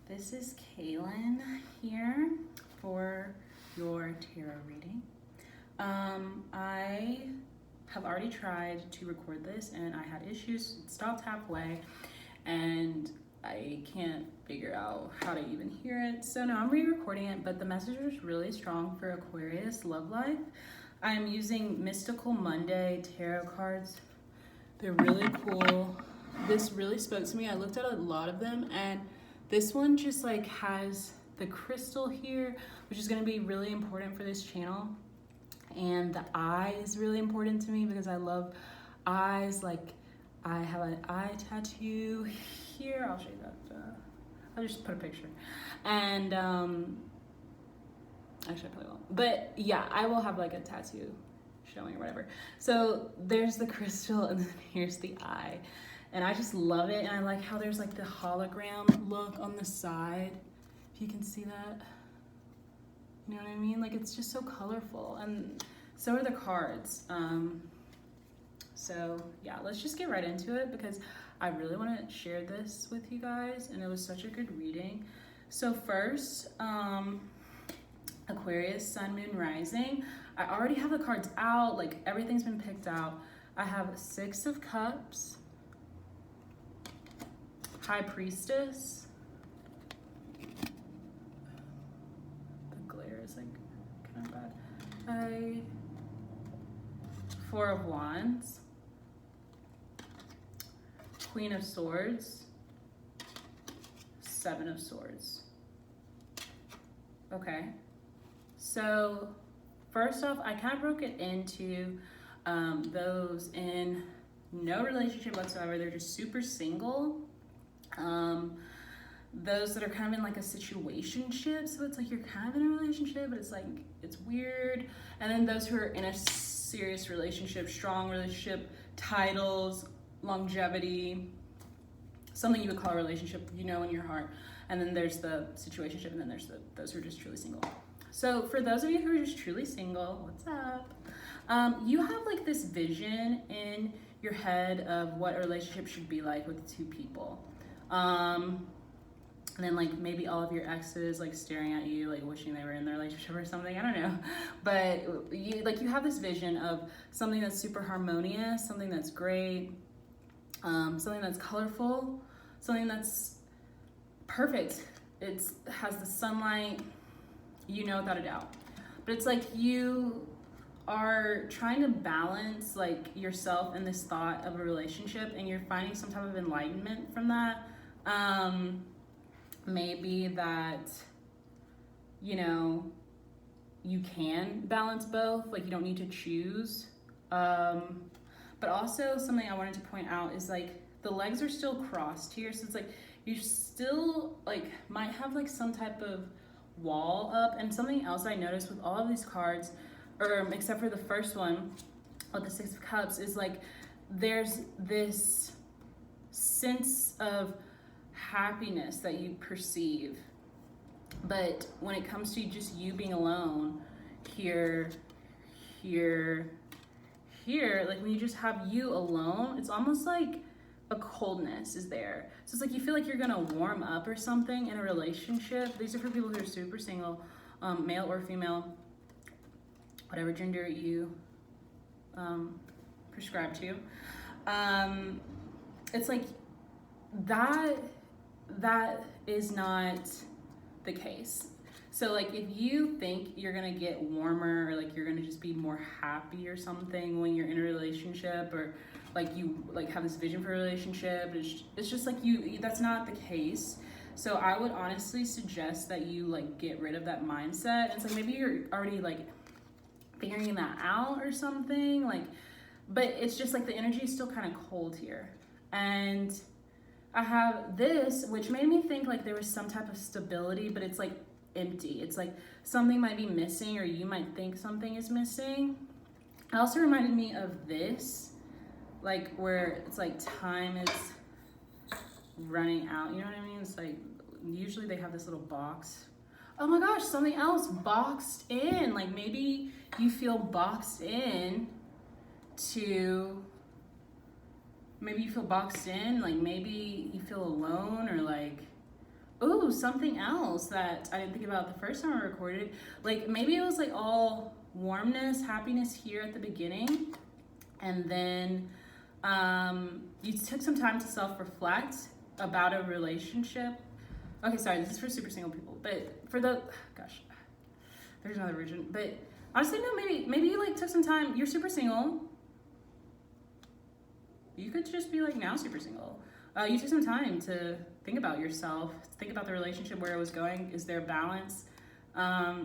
This is Kaylin here for your tarot reading. I have already tried to record this and I had issues. It stopped halfway and I can't figure out how to even hear it. So now I'm re-recording it, but the message is really strong for Aquarius love life. I'm using Mystical Monday tarot cards. They're really cool. This really spoke to me. I looked at a lot of them and this one just like has the crystal here, which is going to be really important for this channel. And the eye is really important to me because I love eyes. Like I have an eye tattoo here. I'll show you that. I'll just put a picture. And actually I probably won't. But yeah, I will have like a tattoo showing or whatever. So there's the crystal and then here's the eye. And I just love it. And I like how there's like the hologram look on the side. If you can see that. You know what I mean? Like it's just so colorful. And so are the cards. So yeah, let's just get right into it because I really want to share this with you guys. And it was such a good reading. So first, Aquarius, Sun, Moon, Rising. I already have the cards out. Like everything's been picked out. I have Six of Cups. High Priestess. The glare is like kind of bad. Four of Wands. Queen of Swords. Seven of Swords. Okay. So first off, I kind of broke it into those in no relationship whatsoever. They're just super single. Those that are kind of in like a situationship, so it's like you're kind of in a relationship but it's like it's weird. And then those who are in a serious relationship, strong relationship, titles, longevity, something you would call a relationship, you know, in your heart. And then there's the situationship, and then there's those who are just truly single. So for those of you who are just truly single, what's up? You have like this vision in your head of what a relationship should be like with two people. And then like maybe all of your exes like staring at you, like wishing they were in the relationship or something, I don't know. But you have this vision of something that's super harmonious, something that's great, something that's colorful, something that's perfect. It has the sunlight, you know, without a doubt. But it's like you are trying to balance like yourself and this thought of a relationship, and you're finding some type of enlightenment from that. Maybe that, you know, you can balance both, like you don't need to choose. But also something I wanted to point out is like the legs are still crossed here, so it's like you still like might have like some type of wall up. And something else I noticed with all of these cards, or except for the first one with the Six of Cups, is like there's this sense of happiness that you perceive, but when it comes to just you being alone, here, like when you just have you alone, it's almost like a coldness is there. So it's like you feel like you're gonna warm up or something in a relationship. These are for people who are super single, male or female, whatever gender you prescribe to. It's like that is not the case. So like if you think you're gonna get warmer, or like you're gonna just be more happy or something when you're in a relationship, or like you like have this vision for a relationship, it's just like that's not the case. So I would honestly suggest that you like get rid of that mindset. It's like maybe you're already like figuring that out or something, like, but it's just like the energy is still kind of cold here. And I have this, which made me think like there was some type of stability, but it's like empty. It's like something might be missing, or you might think something is missing. It also reminded me of this, like where it's like time is running out, you know what I mean? It's like usually they have this little box. Oh my gosh, something else, boxed in. Like maybe you feel boxed in to, maybe you feel boxed in, like maybe you feel alone, or like ooh, something else that I didn't think about the first time I recorded. Like maybe it was like all warmness, happiness here at the beginning. And then you took some time to self-reflect about a relationship. Okay, sorry, this is for super single people. But for the, gosh, there's another version. But honestly, no, maybe you like took some time. You're super single. You could just be like now super single. You took some time to think about yourself, think about the relationship, where it was going. Is there a balance?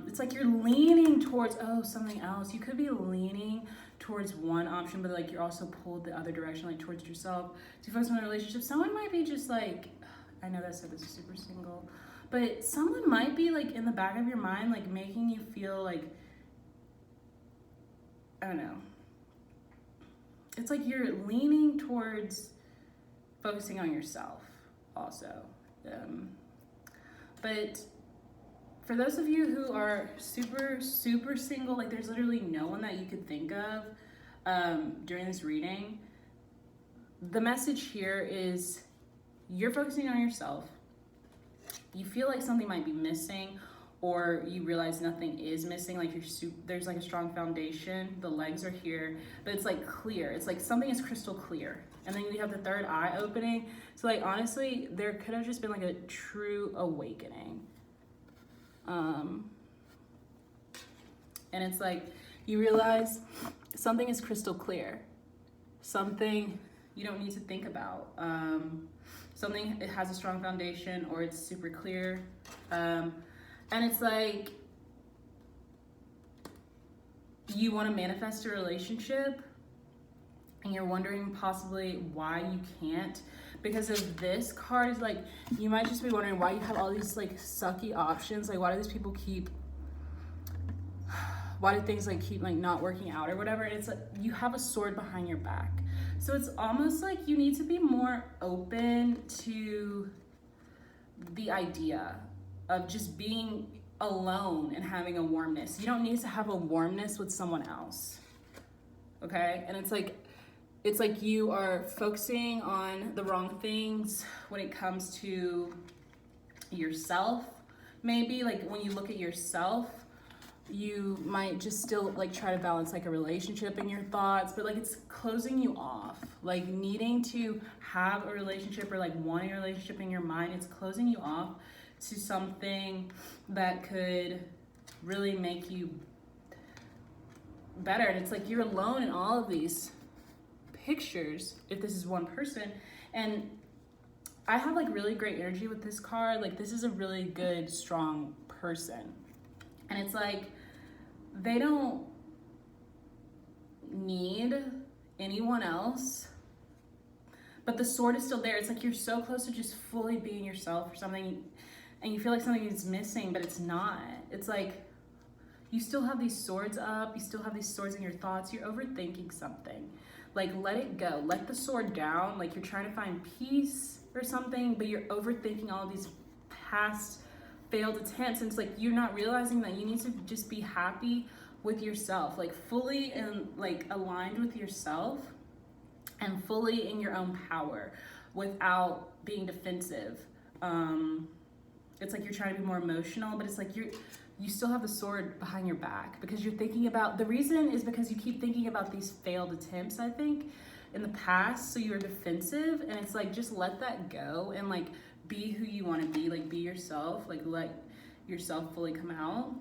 It's like you're leaning towards, oh, something else. You could be leaning towards one option, but like you're also pulled the other direction, like towards yourself. To focus on a relationship, someone might be just like, I know that I said this is super single, but someone might be like in the back of your mind, like making you feel like, I don't know. It's like you're leaning towards focusing on yourself also. But for those of you who are super single, like there's literally no one that you could think of during this reading, the message here is you're focusing on yourself. You feel like something might be missing, or you realize nothing is missing, like there's like a strong foundation, the legs are here, but it's like clear. It's like something is crystal clear. And then you have the third eye opening. So like honestly, there could have just been like a true awakening. And it's like you realize something is crystal clear. Something you don't need to think about. Something, it has a strong foundation, or it's super clear. And it's like you want to manifest a relationship and you're wondering possibly why you can't because of this card. Is like, you might just be wondering why you have all these like sucky options. Like, why do these people why do things like keep like not working out or whatever? And it's like you have a sword behind your back. So it's almost like you need to be more open to the idea of just being alone and having a warmness. You don't need to have a warmness with someone else. Okay? And it's like you are focusing on the wrong things when it comes to yourself. Maybe like when you look at yourself, you might just still like try to balance like a relationship in your thoughts, but like it's closing you off. Like needing to have a relationship or like wanting a relationship in your mind, it's closing you off to something that could really make you better. And it's like you're alone in all of these pictures if this is one person. And I have like really great energy with this card. Like this is a really good, strong person. And it's like they don't need anyone else, but the sword is still there. It's like you're so close to just fully being yourself or something, and you feel like something is missing, but it's not. It's like you still have these swords up, you still have these swords in your thoughts, you're overthinking something. Like let it go, let the sword down, like you're trying to find peace or something, but you're overthinking all of these past failed attempts. And it's like you're not realizing that you need to just be happy with yourself, like fully and like aligned with yourself and fully in your own power without being defensive. It's like you're trying to be more emotional, but it's like you still have the sword behind your back because you're thinking about, the reason is because you keep thinking about these failed attempts, I think, in the past. So you're defensive, and it's like, just let that go and like be who you want to be, like be yourself, like let yourself fully come out.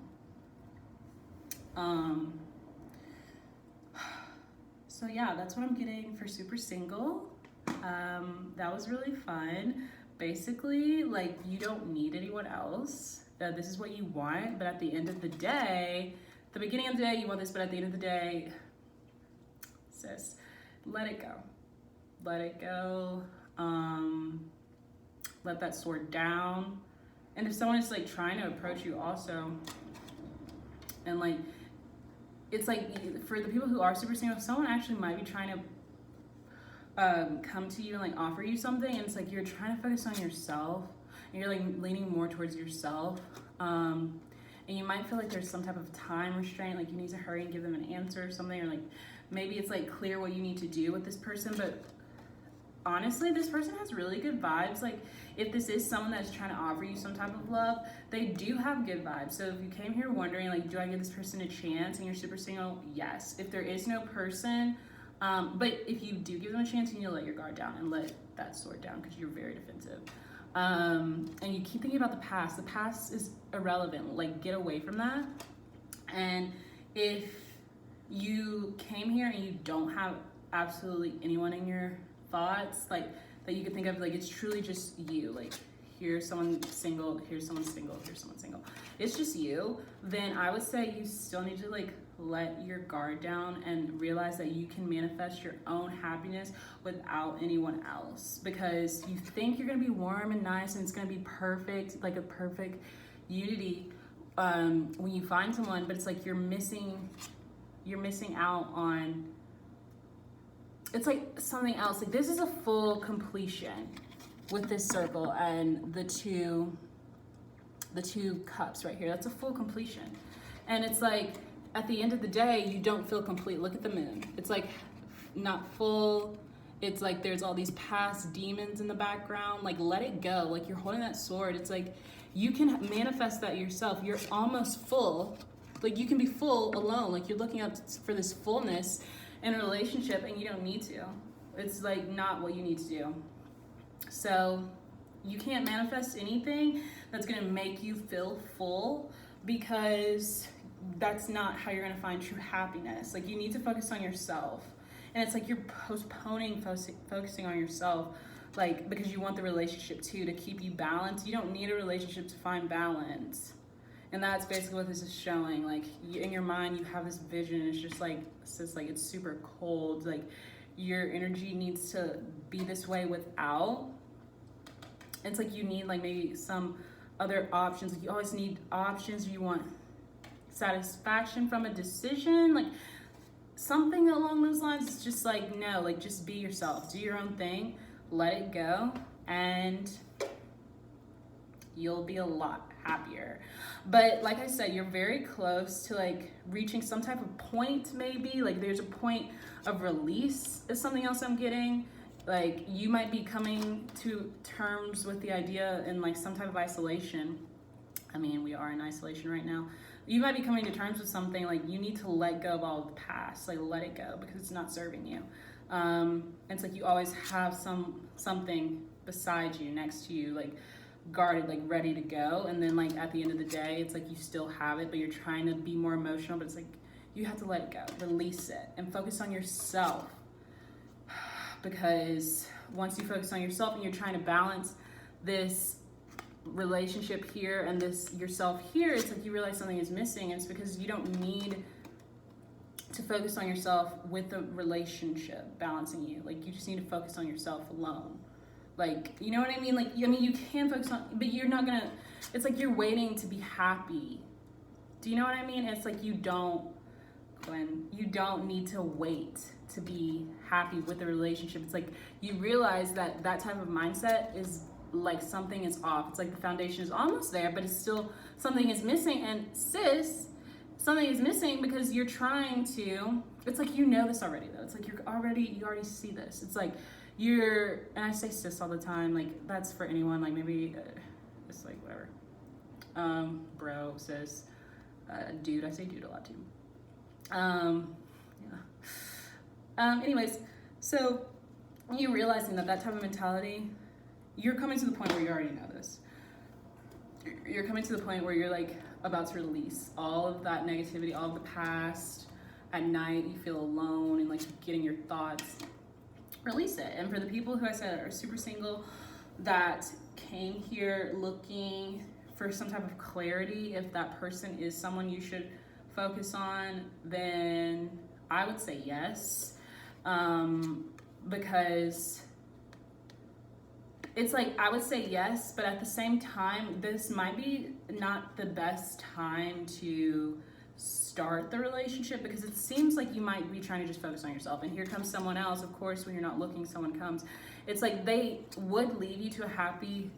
So yeah, that's what I'm getting for super single. That was really fun. Basically, like you don't need anyone else. This is what you want, but at the end of the day, the beginning of the day you want this, but at the end of the day, sis, let it go. Let it go. Let that sword down. And if someone is like trying to approach you also, and like, it's like for the people who are super single, someone actually might be trying to come to you and like offer you something, and it's like you're trying to focus on yourself and you're like leaning more towards yourself, and you might feel like there's some type of time restraint, like you need to hurry and give them an answer or something, or like maybe it's like clear what you need to do with this person, but honestly, this person has really good vibes. Like, if this is someone that's trying to offer you some type of love, they do have good vibes. So if you came here wondering, like, do I give this person a chance and you're super single? Yes. If there is no person, but if you do give them a chance, you need to let your guard down and let that sword down because you're very defensive. And you keep thinking about the past is irrelevant. Like, get away from that. And if you came here and you don't have absolutely anyone in your thoughts, like, that you could think of, like, it's truly just you, like, here's someone single, here's someone single, here's someone single, it's just you, then I would say you still need to, like, let your guard down and realize that you can manifest your own happiness without anyone else, because you think you're gonna be warm and nice and it's gonna be perfect, like a perfect unity when you find someone, but it's like you're missing out on, it's like something else. Like, this is a full completion with this circle and the two cups right here. That's a full completion. And it's like, at the end of the day, you don't feel complete. Look at the moon. It's like not full. It's like there's all these past demons in the background. Like, let it go. Like, you're holding that sword. It's like you can manifest that yourself. You're almost full. Like, you can be full alone. Like, you're looking up for this fullness in a relationship and you don't need to. It's like not what you need to do. So you can't manifest anything that's gonna make you feel full, because that's not how you're gonna find true happiness. Like, you need to focus on yourself. And it's like you're postponing focusing on yourself, like, because you want the relationship too to keep you balanced. You don't need a relationship to find balance. And that's basically what this is showing. Like, in your mind, you have this vision, and it's just like, it's super cold. Like, your energy needs to be this way without. It's like you need, like, maybe some other options. Like, you always need options. You want satisfaction from a decision, like something along those lines. It's just like, no, like, just be yourself. Do your own thing. Let it go. And you'll be a lot happier. But like I said, you're very close to, like, reaching some type of point, maybe. Like, there's a point of release is something else I'm getting. Like, you might be coming to terms with the idea in, like, some type of isolation. I mean, we are in isolation right now. You might be coming to terms with something, like, you need to let go of all of the past. Like, let it go, because it's not serving you. It's like you always have something beside you, next to you, like, guarded, like, ready to go. And then, like, at the end of the day, it's like you still have it, but you're trying to be more emotional. But it's like you have to let it go, release it, and focus on yourself. Because once you focus on yourself and you're trying to balance this relationship here and this yourself here, it's like you realize something is missing. And it's because you don't need to focus on yourself with the relationship balancing you. Like, you just need to focus on yourself alone. Like, you know what I mean? Like, I mean, you can focus on, but you're not gonna, it's like you're waiting to be happy. Do you know what I mean? It's like you don't need to wait to be happy with the relationship. It's like you realize that that type of mindset is like something is off. It's like the foundation is almost there, but it's still, something is missing. And sis, something is missing because you're trying to, it's like, you know this already though. It's like you already see this. It's like and I say sis all the time, like, that's for anyone, like, maybe it's like whatever, bro, sis, dude, I say dude a lot too. Anyways, so you realizing that type of mentality, you're coming to the point where you already know this. You're coming to the point where you're, like, about to release all of that negativity, all of the past. At night, you feel alone and, like, getting your thoughts. Release it. And for the people who I said are super single, that came here looking for some type of clarity, if that person is someone you should focus on, then I would say yes. Because it's like, I would say yes, but at the same time, this might be not the best time to start the relationship, because it seems like you might be trying to just focus on yourself. And here comes someone else. Of course, when you're not looking, someone comes. It's like they would lead you to a happy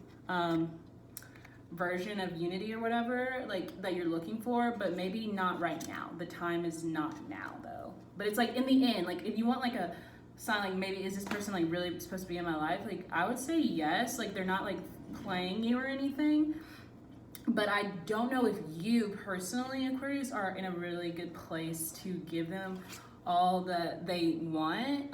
version of unity or whatever, like, that you're looking for, but maybe not right now. The time is not now though. But it's like, in the end, like, if you want like a sign, like maybe is this person like really supposed to be in my life? Like I would say yes, like they're not like playing you or anything. But I don't know if you personally, Aquarius, are in a really good place to give them all that they want,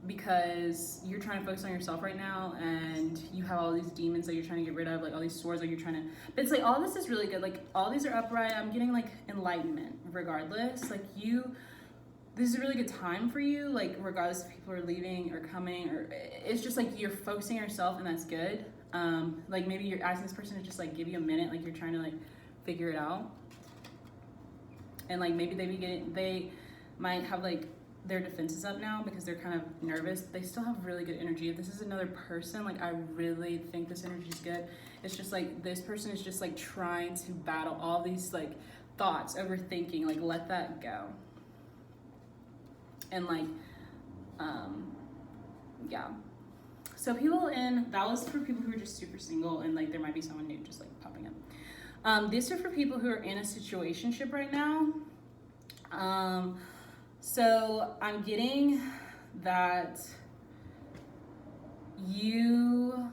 because you're trying to focus on yourself right now, and you have all these demons that you're trying to get rid of, like all these swords that you're trying to, but it's like all this is really good, like all these are upright. I'm getting like enlightenment regardless, like this is a really good time for you, like regardless if people are leaving or coming, or it's just like you're focusing on yourself, and that's good. Like maybe you're asking this person to just like give you a minute, like you're trying to like figure it out, and like maybe they might have like their defenses up now because they're kind of nervous. They still have really good energy. If this is another person, like I really think this energy is good. It's just like this person is just like trying to battle all these like thoughts, overthinking, like let that go. And like yeah, so that was for people who are just super single, and like there might be someone new just like popping up. These are for people who are in a situationship right now. So I'm getting that you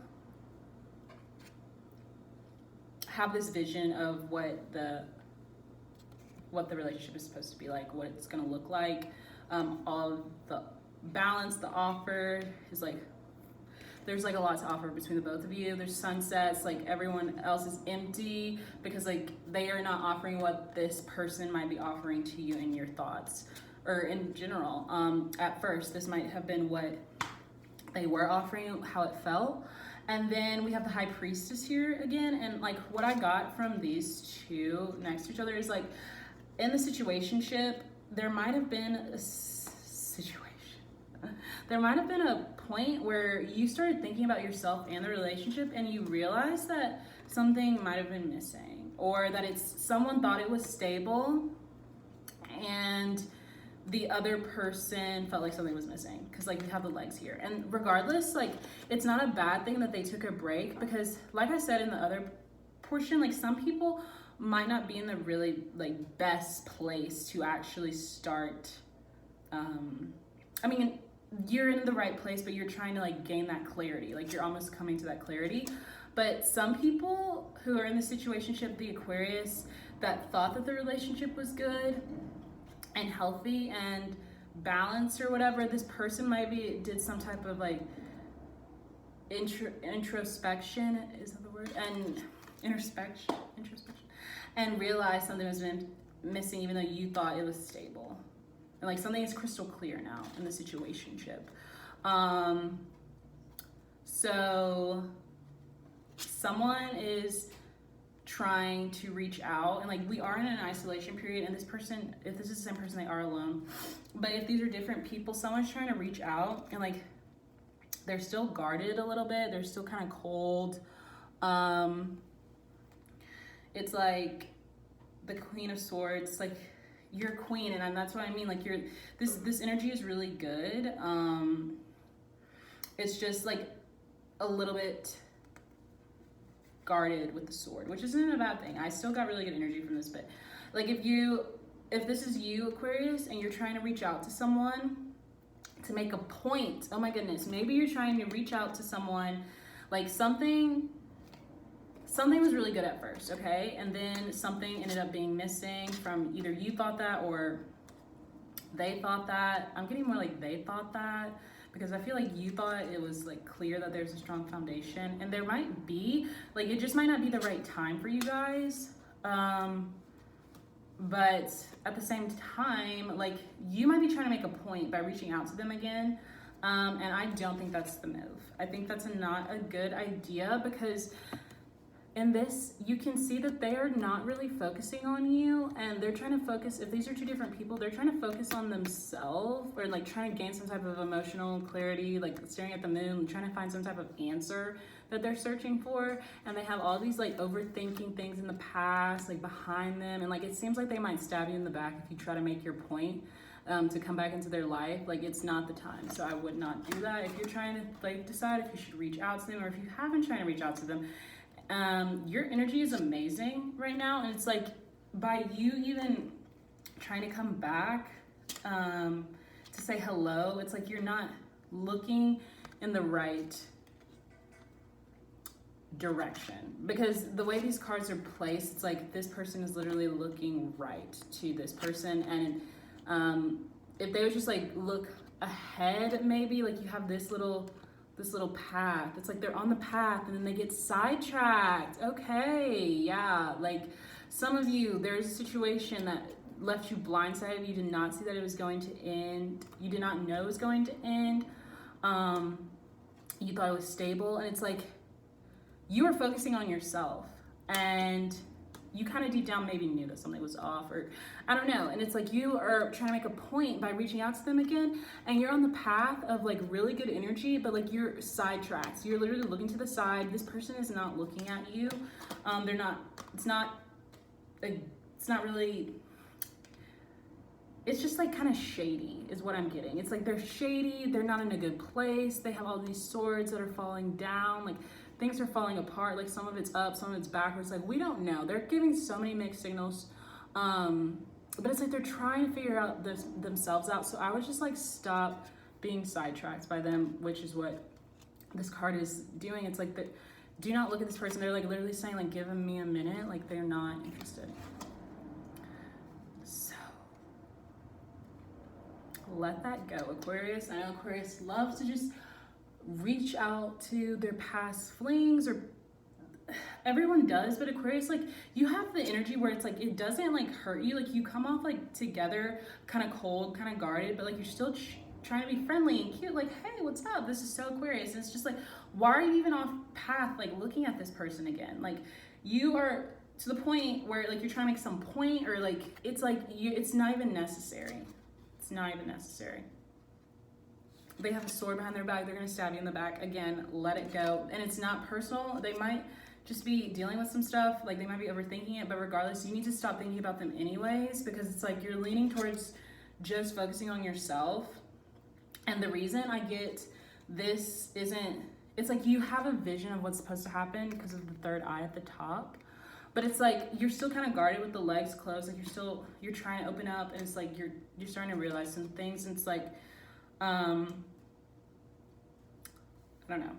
have this vision of what the relationship is supposed to be like, what it's going to look like. All the balance, the offer is like, there's like a lot to offer between the both of you. There's sunsets, like everyone else is empty because like they are not offering what this person might be offering to you in your thoughts or in general. At first, this might have been what they were offering, how it felt. And then we have the High Priestess here again. And like what I got from these two next to each other is like in the situationship, there might have been a situation. There might have been a point where you started thinking about yourself and the relationship, and you realized that something might have been missing, or that someone thought it was stable and the other person felt like something was missing, because like we have the legs here. And regardless, like it's not a bad thing that they took a break, because like I said in the other portion, like some people might not be in the really like best place to actually start. I mean, you're in the right place, but you're trying to like gain that clarity, like you're almost coming to that clarity. But some people who are in the situationship, the Aquarius, that thought that the relationship was good and healthy and balanced or whatever, this person maybe did some type of like introspection, is that the word? And introspection, and realized something was missing, even though you thought it was stable. And like something is crystal clear now in the situationship. So someone is trying to reach out, and like we are in an isolation period, and this person, if this is the same person, they are alone. But if these are different people, someone's trying to reach out, and like they're still guarded a little bit, they're still kind of cold. It's like the Queen of Swords, like you're queen, and that's what I mean, like this energy is really good. It's just like a little bit guarded with the sword, which isn't a bad thing. I still got really good energy from this, but like if this is you, Aquarius, and you're trying to reach out to someone to make a point, oh my goodness, maybe you're trying to reach out to someone, like something was really good at first, okay? And then something ended up being missing from either you thought that or they thought that. I'm getting more like they thought that, because I feel like you thought it was like clear that there's a strong foundation, and there might be, like it just might not be the right time for you guys. But at the same time, like you might be trying to make a point by reaching out to them again. And I don't think that's the move. I think that's not a good idea, because in this, you can see that they are not really focusing on you, and they're trying to focus, if these are two different people, they're trying to focus on themselves, or like trying to gain some type of emotional clarity, like staring at the moon, trying to find some type of answer that they're searching for. And they have all these like overthinking things in the past, like behind them, and like it seems like they might stab you in the back if you try to make your point to come back into their life. Like it's not the time, so I would not do that. If you're trying to like decide if you should reach out to them, or if you haven't tried to reach out to them, your energy is amazing right now, and it's like by you even trying to come back, to say hello. It's like you're not looking in the right direction, because the way these cards are placed, it's like this person is literally looking right to this person, and if they would just like look ahead, maybe like you have this little path, it's like they're on the path and then they get sidetracked. Okay, yeah, like some of you, there's a situation that left you blindsided. You did not see that it was going to end. You did not know it was going to end. You thought it was stable, and it's like you were focusing on yourself, and you kind of deep down maybe knew that something was off, or I don't know. And it's like you are trying to make a point by reaching out to them again, and you're on the path of like really good energy, but like you're sidetracked. So you're literally looking to the side. This person is not looking at you. They're not, it's not really, it's just like kind of shady is what I'm getting. It's like they're shady. They're not in a good place. They have all these swords that are falling down. Like things are falling apart. Like some of it's up, some of it's backwards. Like we don't know. They're giving so many mixed signals. But it's like they're trying to figure out themselves out. So I would just like stop being sidetracked by them, which is what this card is doing. It's like, do not look at this person. They're like literally saying like, give me a minute. Like they're not interested. So let that go, Aquarius. I know Aquarius loves to just reach out to their past flings, or everyone does, but Aquarius, like you have the energy where it's like it doesn't like hurt you. Like you come off like together, kind of cold, kind of guarded, but like you're still trying to be friendly and cute. Like, hey, what's up? This is so Aquarius. And it's just like, why are you even off path, like looking at this person again? Like you are to the point where like you're trying to make some point, or like it's like it's not even necessary. It's not even necessary. They have a sword behind their back. They're going to stab you in the back. Again, let it go. And it's not personal. They might just be dealing with some stuff. Like they might be overthinking it, but regardless, you need to stop thinking about them anyways, because it's like you're leaning towards just focusing on yourself. And the reason I get this isn't, it's like you have a vision of what's supposed to happen because of the third eye at the top. But it's like you're still kind of guarded with the legs closed. Like you're trying to open up, and it's like you're starting to realize some things. And it's like, I don't know.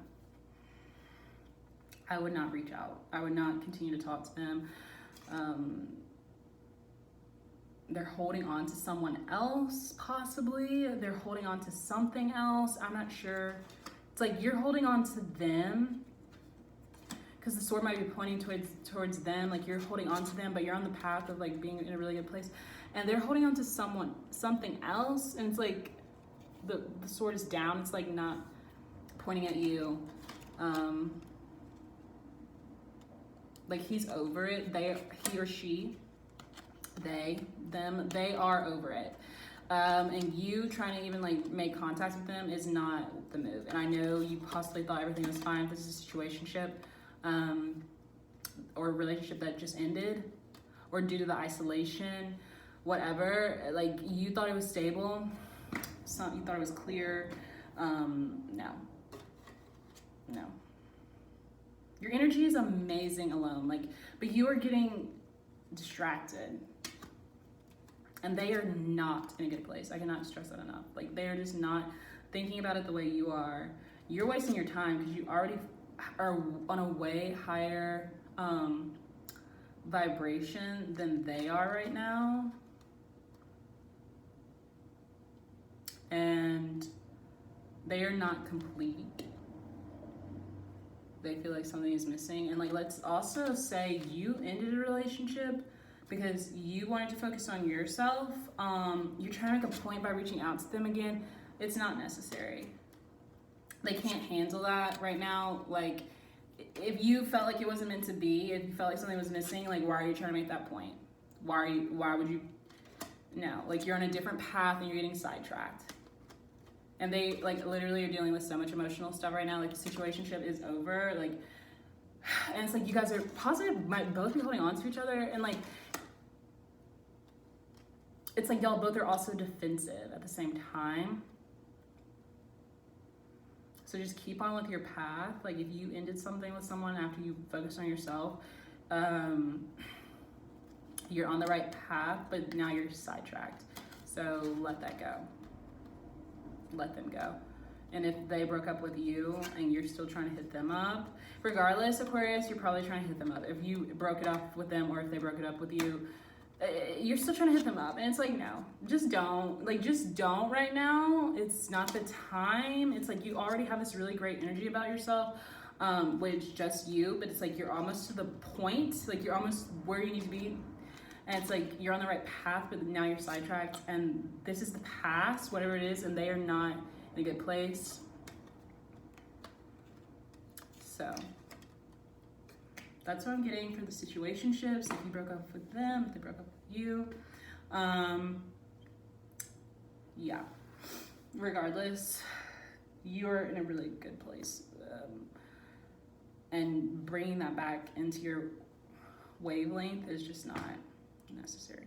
I would not reach out. I would not continue to talk to them. They're holding on to someone else, possibly. They're holding on to something else. I'm not sure. It's like you're holding on to them, because the sword might be pointing towards them. Like you're holding on to them, but you're on the path of like being in a really good place. And they're holding on to something else. And it's like the sword is down. It's like not pointing at you. Like he's over it. He or she, they are over it. And you trying to even like make contact with them is not the move. And I know you possibly thought everything was fine. This is a situationship, or a relationship that just ended, or due to the isolation, whatever. Like you thought it was stable. You thought it was clear. No. Your energy is amazing alone, like, but you are getting distracted, and they are not in a good place. I cannot stress that enough. Like they are just not thinking about it the way you are. You're wasting your time because you already are on a way higher vibration than they are right now. And they are not complete. They feel like something is missing. And like, let's also say you ended a relationship because you wanted to focus on yourself. You're trying to make a point by reaching out to them again. It's not necessary. They can't handle that right now. Like if you felt like it wasn't meant to be, if you felt like something was missing, like why are you trying to make that point? Why would you? No, like you're on a different path and you're getting sidetracked. And they like literally are dealing with so much emotional stuff right now. Like the situationship is over. Like, and it's like you guys are positive, might both be holding on to each other, and like it's like y'all both are also defensive at the same time. So just keep on with your path. Like if you ended something with someone after you focused on yourself, you're on the right path, but now you're sidetracked. So let that go. let them go. And if they broke up with you and you're still trying to hit them up, regardless, Aquarius, you're probably trying to hit them up. If you broke it off with them or if they broke it up with you, you're still trying to hit them up. And it's like, no, just don't. Like, just don't right now. It's not the time. It's like you already have this really great energy about yourself, which just you, but it's like you're almost to the point, like you're almost where you need to be. And it's like you're on the right path, but now you're sidetracked. And this is the past, whatever it is, and they are not in a good place. So that's what I'm getting for the situationships. If you broke up with them, if they broke up with you, yeah, regardless, you're in a really good place, and bringing that back into your wavelength is just not necessary.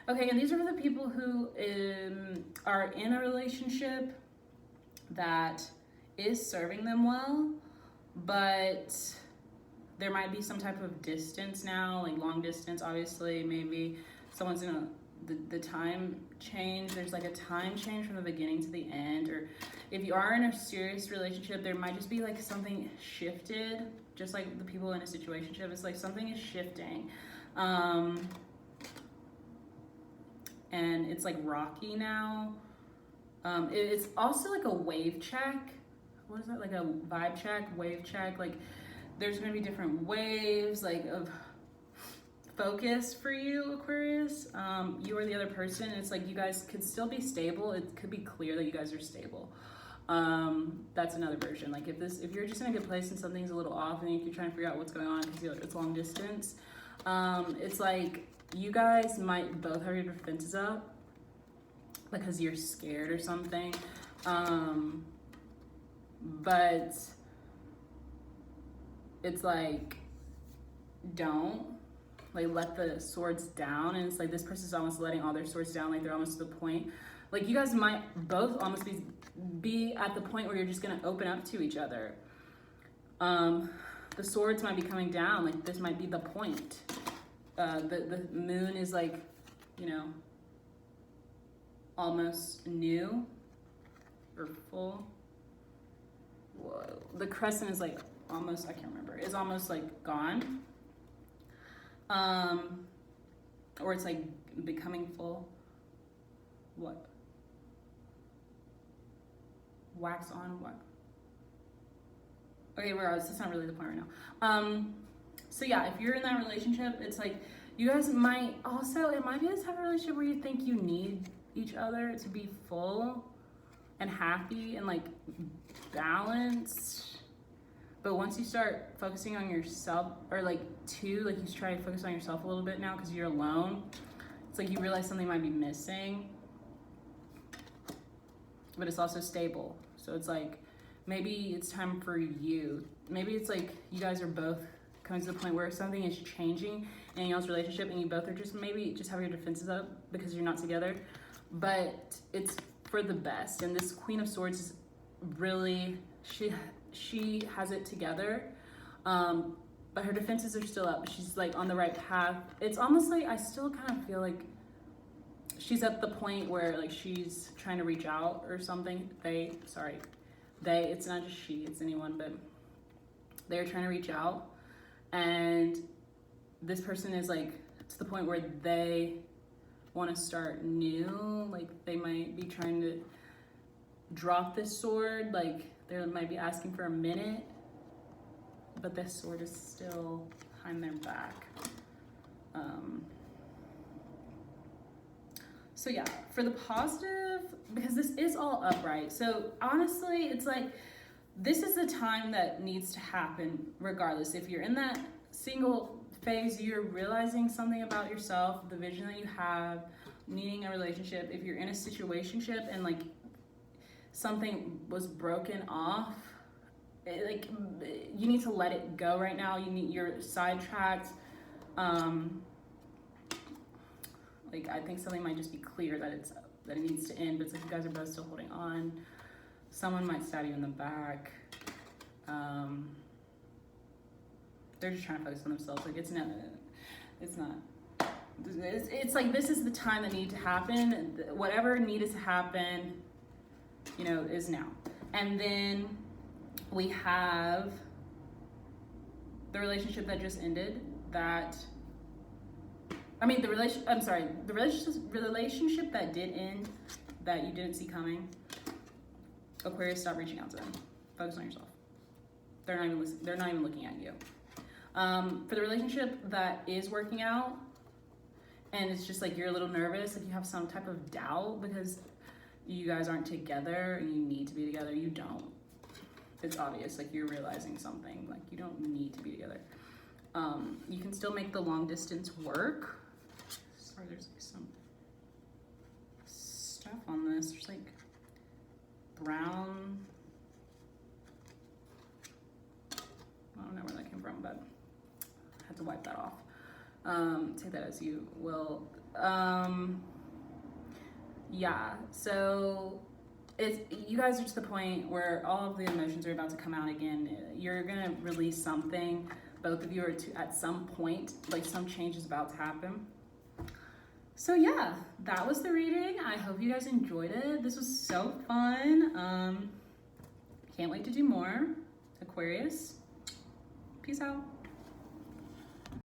Okay, and these are the people who are in a relationship that is serving them well, but there might be some type of distance now, like long distance, obviously. Maybe someone's in the time change. There's like a time change from the beginning to the end. Or if you are in a serious relationship, there might just be like something shifted, just like the people in a situationship. It's like something is shifting. And it's like rocky now. It's also like a wave check. What is that? Like a vibe check, wave check. Like there's gonna be different waves, like of focus for you, Aquarius. You or the other person. It's like you guys could still be stable. It could be clear that you guys are stable. That's another version. Like if you're just in a good place and something's a little off and you're trying to figure out what's going on because it's long distance, it's like you guys might both have your defenses up because you're scared or something. But it's like, don't like let the swords down. And it's like this person's almost letting all their swords down, like they're almost to the point. Like you guys might both almost be at the point where you're just gonna open up to each other. The swords might be coming down, like this might be the point. The moon is like, you know, almost new or full. Whoa. The crescent is like almost, I can't remember, is almost like gone. Or it's like becoming full. What? Wax on, what? Okay, regardless, that's not really the point right now. So yeah, if you're in that relationship, it's like you guys might also, it might be this type of relationship where you think you need each other to be full and happy and like balanced. But once you start focusing on yourself, or like you try to focus on yourself a little bit now because you're alone, it's like you realize something might be missing, but it's also stable. So it's like, maybe it's time for you. Maybe it's like you guys are both coming to the point where something is changing in y'all's relationship and you both are just maybe just have your defenses up because you're not together, but it's for the best. And this Queen of Swords is really, she has it together, but her defenses are still up. She's like on the right path. It's almost like I still kind of feel like she's at the point where like she's trying to reach out or something. It's not just she, it's anyone, but they're trying to reach out. And this person is like to the point where they want to start new. Like they might be trying to drop this sword. Like they might be asking for a minute, but this sword is still behind their back. So yeah, for the positive, because this is all upright. So honestly, it's like, this is the time that needs to happen regardless. If you're in that single phase, you're realizing something about yourself, the vision that you have, needing a relationship. If you're in a situationship and like something was broken off, like you need to let it go right now. You're sidetracked. Like I think something might just be clear that it needs to end, but it's like you guys are both still holding on. Someone might stab you in the back. They're just trying to focus on themselves. Like it's like this is the time that needed to happen. Whatever needed to happen, you know, is now. And then we have the relationship that just ended, that, I mean, the relationship that did end, that you didn't see coming. Aquarius, stop reaching out to them. Focus on yourself. They're not even looking at you. For the relationship that is working out, and it's just like you're a little nervous, like you have some type of doubt because you guys aren't together and you need to be together. You don't. It's obvious, like you're realizing something, like you don't need to be together. You can still make the long distance work. Sorry, there's like some stuff on this. There's like brown, I don't know where that came from, but I had to wipe that off. Take that as you will. Yeah, so you guys are to the point where all of the emotions are about to come out again. You're gonna release something. Both of you are at some point, like some change is about to happen. So yeah, that was the reading. I hope you guys enjoyed it. This was so fun. Can't wait to do more. Aquarius, peace out.